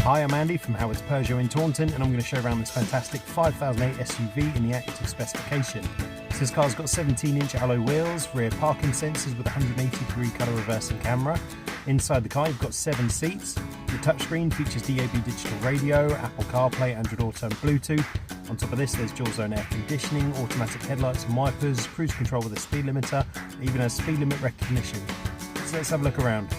Hi, I'm Andy from Howard's Peugeot in Taunton, and I'm going to show around this fantastic 5008 SUV in the active specification. So this car's got 17-inch alloy wheels, rear parking sensors with a 180-degree colour reversing camera. Inside the car you've got 7 seats. The touchscreen features DAB digital radio, Apple CarPlay, Android Auto and Bluetooth. On top of this there's dual zone air conditioning, automatic headlights and wipers, cruise control with a speed limiter, it even has speed limit recognition. So let's have a look around.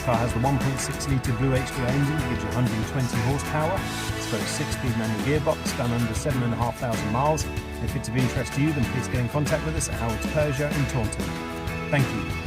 Car has the 1.6 litre Blue HDI engine that gives you 120 horsepower. It's got a 6-speed manual gearbox done under 7,500 miles. If it's of interest to you, then please get in contact with us at Howard's Peugeot in Taunton. Thank you.